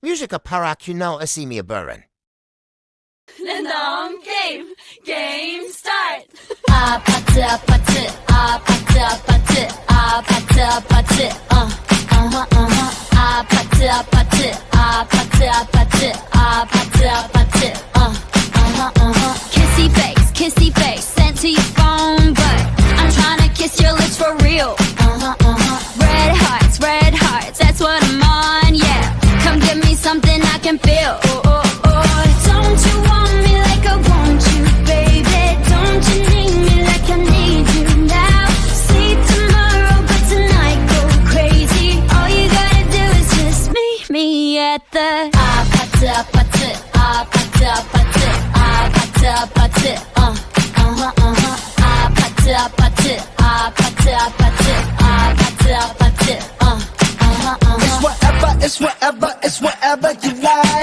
Musica para que não se me aburram. 랜덤 게임, 게임 스타트! 아파트 아파트 아파트 아파트 아파트 아파트 아파트 아파트 아파트 아파트 아파트 아파트 kissy face sent to your phone but I'm tryna kiss your lips for real red hearts that's what I'm on yeah come give me something I can feel don't you want me like I want you baby don't you need me like I need you now see tomorrow but tonight go crazy all you gotta do is just meet me at the 아파트 아파트 아파트 아파트 아파트 아파트 아파트 아파트 아파트 아파트 아파트 It's whatever you like.